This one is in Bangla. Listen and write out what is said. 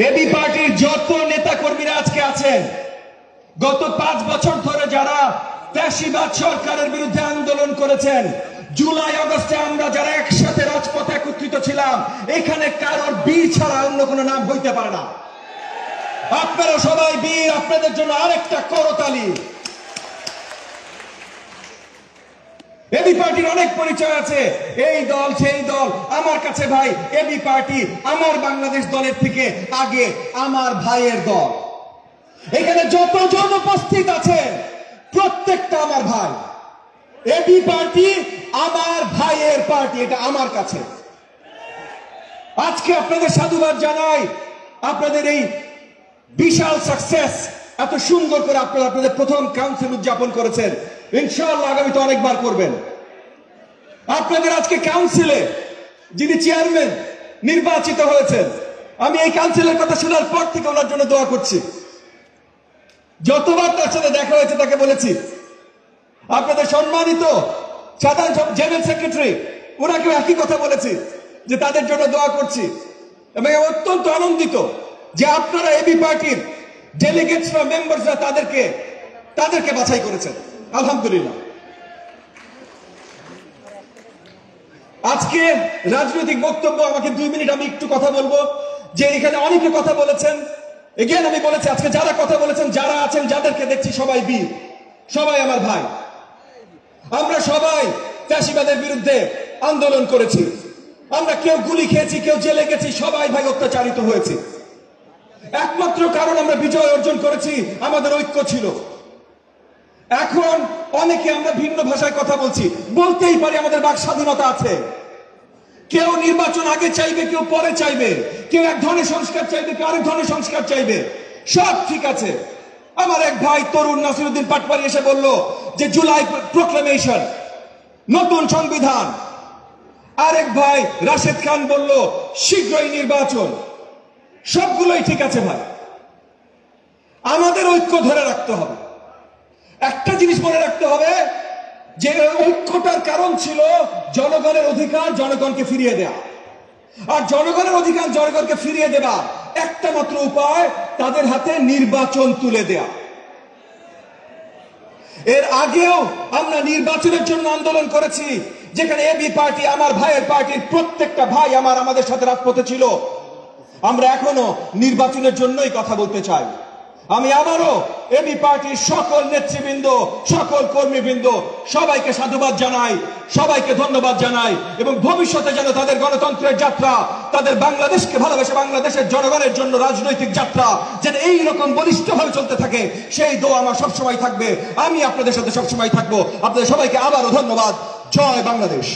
এবি পার্টির যত নেতা কর্মীরা আজকে আছেন, গত 5 বছর ধরে যারা ফ্যাসিবাদ সরকারের বিরুদ্ধে আন্দোলন করেছেন, জুলাই আগস্টে আমরা যারা একসাথে রাজপথে একত্রিত ছিলাম, এখানে কারোর বীর ছাড়া অন্য কোনো নাম হইতে পারে না। আপনারা সবাই বীর, আপনাদের জন্য আরেকটা করতালি। এবি পার্টির অনেক পরিচয় আছে, এই দল সেই দল। আমার কাছে ভাই এবি পার্টি আমার বাংলাদেশ দলের থেকে আগে আমার ভাইয়ের দল। এখানে যতজন উপস্থিত আছে প্রত্যেকটা আমার ভাই। এবি পার্টি আমার ভাইয়ের পার্টি, এটা আমার কাছে। আজকে আপনাদের সাধুবাদ জানাই, আপনাদের এই বিশাল সাকসেস, এত সুন্দর করে আপনারা আপনাদের প্রথম কাউন্সিল উদযাপন করেছেন। ইনশাআল্লাহ আগামীতে অনেকবার করবেন। আপনাদের আজকে কাউন্সিলে যিনি চেয়ারম্যান নির্বাচিত হয়েছেন, আমি এই কাউন্সিলের কথা শোনার পর থেকে ওনার জন্য দোয়া করছি। যতবার তার সাথে দেখা হয়েছে তাকে বলেছি, আপনাদের সম্মানিত সাধারণ জেনারেল সেক্রেটারি ওনাকে একই কথা বলেছি যে তাদের জন্য দোয়া করছি। এবং অত্যন্ত আনন্দিত যে আপনারা এবি পার্টির ডেলিগেটসরা, মেম্বারসরা তাদেরকে বাছাই করেছেন। আলহামদুলিল্লাহ। আজকে রাজনৈতিক বক্তব্য, আমাকে 2 মিনিট আমি একটু কথা বলবো। যে এখানে অনেকে কথা বলেছেন, এগেন আমি বলেছি আজকে যারা কথা বলেছেন, যারা আছেন, যাদেরকে দেখছি সবাই বীর, সবাই আমার ভাই। আমরা সবাই ফ্যাসিবাদের বিরুদ্ধে আন্দোলন করেছি। আমরা কেউ গুলি খেয়েছি, কেউ জেলে গেছি, সবাই ভাই অত্যাচারিত হয়েছে। একমাত্র কারণ আমরা বিজয় অর্জন করেছি, আমাদের ঐক্য ছিল। এখন অনেকে আমরা ভিন্ন ভাষায় কথা বলছি, বলতেই পারি, আমাদের বাক স্বাধীনতা আছে। কেউ নির্বাচন আগে চাইবে, কেউ পরে চাইবে, কেউ এক ধরনের সংস্কার চাইবে, কেউ আরেক ধরনের সংস্কার চাইবে, সব ঠিক আছে। আমার এক ভাই তরুণ নাসিরউদ্দিন পাটপাড়ি এসে বলল যে জুলাই প্রোক্লেমেশন, নতুন সংবিধান। আরেক ভাই রাশেদ খান বলল শীঘ্রই নির্বাচন। সবগুলোই ঠিক আছে ভাই, আমাদের ঐক্য ধরে রাখতে হবে। একটা জিনিস মনে রাখতে হবে যে ঐক্যটার কারণ ছিল জনগণের অধিকার জনগণকে ফিরিয়ে দেয়া। আর জনগণের অধিকার জনগণকে ফিরিয়ে দেওয়া একটা মাত্র উপায়, তাদের হাতে নির্বাচন তুলে দেয়া। এর আগেও আমরা নির্বাচনের জন্য আন্দোলন করেছি, যেখানে এবি পার্টি, আমার ভাইয়ের পার্টির প্রত্যেকটা ভাই আমাদের সাথে রাজপথে ছিল। আমরা এখনো নির্বাচনের জন্যই কথা বলতে চাই। আমি আবারও এবি পার্টির সকল নেতৃবৃন্দ, সকল কর্মীবৃন্দ সবাইকে সাধুবাদ জানাই, সবাইকে ধন্যবাদ জানাই। এবং ভবিষ্যতে যেন তাদের গণতন্ত্রের যাত্রা, তাদের বাংলাদেশকে ভালোবেসে বাংলাদেশের জনগণের জন্য রাজনৈতিক যাত্রা যেন এইরকম বলিষ্ঠভাবে চলতে থাকে, সেই দোয়া আমার সবসময় থাকবে। আমি আপনাদের সাথে সবসময় থাকবো। আপনাদের সবাইকে আবারও ধন্যবাদ। জয় বাংলাদেশ।